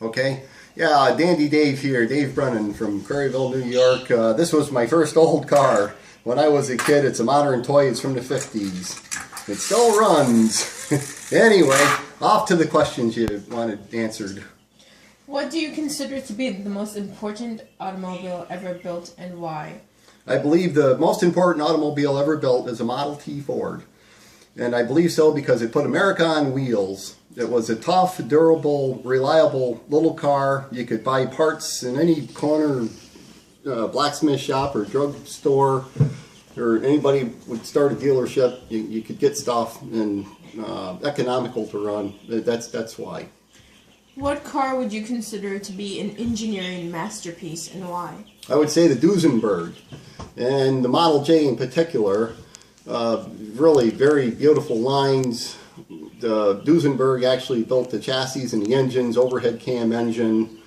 Okay, yeah, Dandy Dave here, Dave Brennan from Prairieville, New York. This was my first old car. When I was a kid, it's a modern toy, it's from the 50s. It still runs. Anyway, off to the questions you wanted answered. What do you consider to be the most important automobile ever built and why? I believe the most important automobile ever built is a Model T Ford. And I believe so because it put America on wheels. It was a tough, durable, reliable little car. You could buy parts in any corner blacksmith shop or drugstore, or anybody would start a dealership. You could get stuff, and economical to run. That's why. What car would you consider to be an engineering masterpiece and why? I would say the Duesenberg, and the Model J in particular. Really very beautiful lines. The Duesenberg actually built the chassis and the engines, overhead cam engine,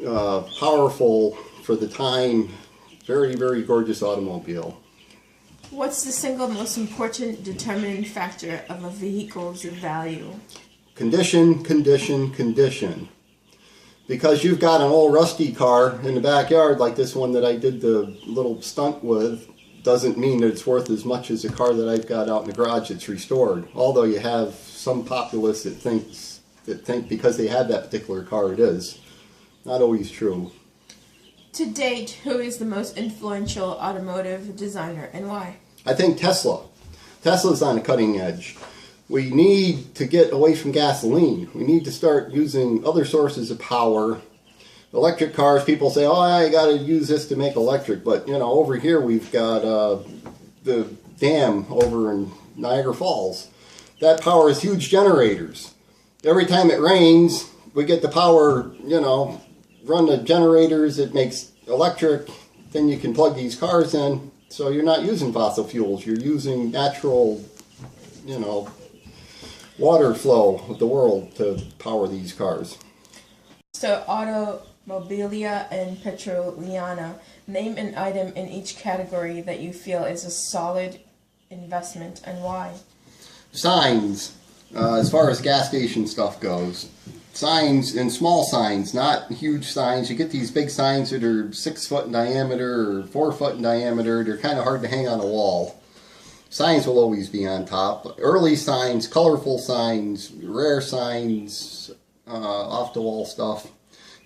powerful for the time, very, very gorgeous automobile. What's the single most important determining factor of a vehicle's value? Condition, condition, condition. Because you've got an old rusty car in the backyard like this one that I did the little stunt with, doesn't mean that it's worth as much as a car that I've got out in the garage that's restored. Although you have some populace that think because they have that particular car it is. Not always true. To date, who is the most influential automotive designer and why? I think Tesla. Tesla's on the cutting edge. We need to get away from gasoline. We need to start using other sources of power. Electric cars, people say, oh, I got to use this to make electric. But, you know, over here we've got the dam over in Niagara Falls. That powers huge generators. Every time it rains, we get the power, you know, run the generators. It makes electric. Then you can plug these cars in. So you're not using fossil fuels. You're using natural, you know, water flow of the world to power these cars. So Automobilia and Petroliana. Name an item in each category that you feel is a solid investment and why. Signs, as far as gas station stuff goes. Signs and small signs, not huge signs. You get these big signs that are 6 foot in diameter or 4 foot in diameter. They're kind of hard to hang on a wall. Signs will always be on top. Early signs, colorful signs, rare signs, off-the-wall stuff.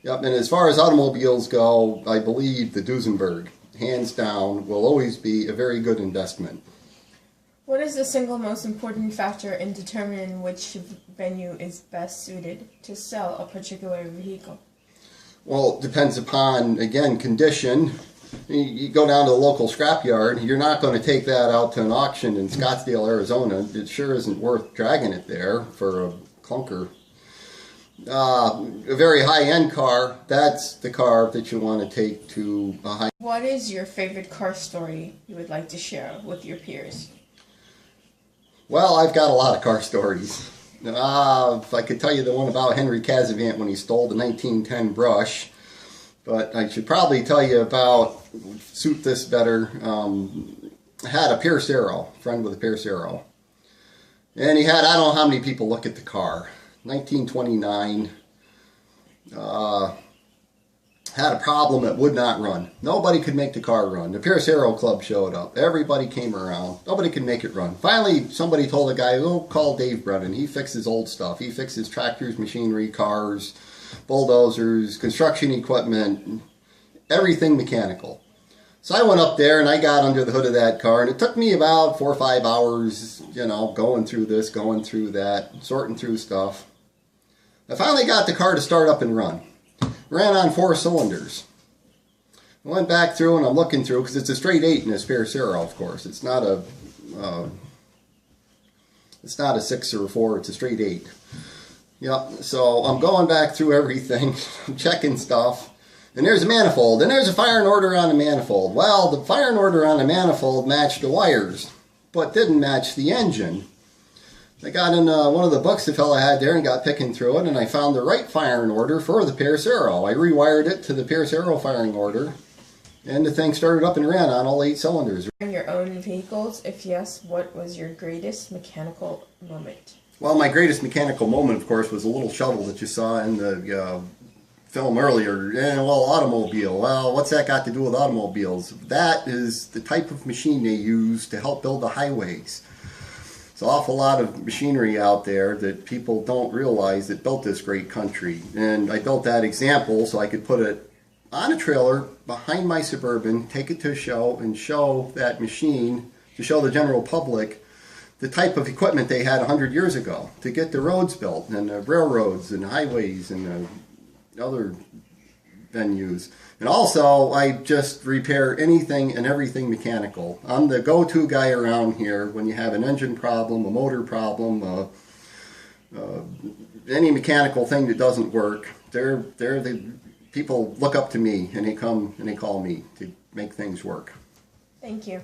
Yep, and as far as automobiles go, I believe the Duesenberg, hands down, will always be a very good investment. What is the single most important factor in determining which venue is best suited to sell a particular vehicle? Well, it depends upon, again, condition. You go down to the local scrapyard, you're not going to take that out to an auction in Scottsdale, Arizona. It sure isn't worth dragging it there for a clunker. A very high-end car, that's the car that you want to take to a high... What is your favorite car story you would like to share with your peers? Well, I've got a lot of car stories. If I could tell you the one about Henry Casavant when he stole the 1910 brush, but I should probably tell you about, suit this better, had a Pierce Arrow, friend with a Pierce Arrow. And he had, I don't know how many people look at the car. 1929, had a problem that would not run. Nobody could make the car run. The Pierce Arrow Club showed up. Everybody came around. Nobody could make it run. Finally, somebody told the guy, oh, call Dave Brennan. He fixes old stuff. He fixes tractors, machinery, cars, bulldozers, construction equipment, everything mechanical. So I went up there and I got under the hood of that car, and it took me about 4 or 5 hours, you know, going through this, going through that, sorting through stuff. I finally got the car to start up and run. Ran on 4 cylinders. I went back through and I'm looking through, because it's a straight 8 in this Pierce Arrow, of course. It's not a 6 or a 4, it's a straight 8. Yep, so I'm going back through everything, checking stuff. And there's a manifold, and there's a firing order on the manifold. Well, the firing order on the manifold matched the wires, but didn't match the engine. I got in one of the books the fella had there and got picking through it, and I found the right firing order for the Pierce Arrow. I rewired it to the Pierce Arrow firing order, and the thing started up and ran on all 8 cylinders. In your own vehicles? If yes, what was your greatest mechanical moment? Well, my greatest mechanical moment, of course, was a little shovel that you saw in the film earlier. Well, automobile. Well, what's that got to do with automobiles? That is the type of machine they use to help build the highways. There's an awful lot of machinery out there that people don't realize that built this great country. And I built that example so I could put it on a trailer behind my Suburban, take it to a show, and show that machine to show the general public the type of equipment they had 100 years ago to get the roads built, and the railroads and highways and other venues. And also, I just repair anything and everything mechanical. I'm the go-to guy around here when you have an engine problem, a motor problem, any mechanical thing that doesn't work. They're the people look up to me, and they come and they call me to make things work. Thank you.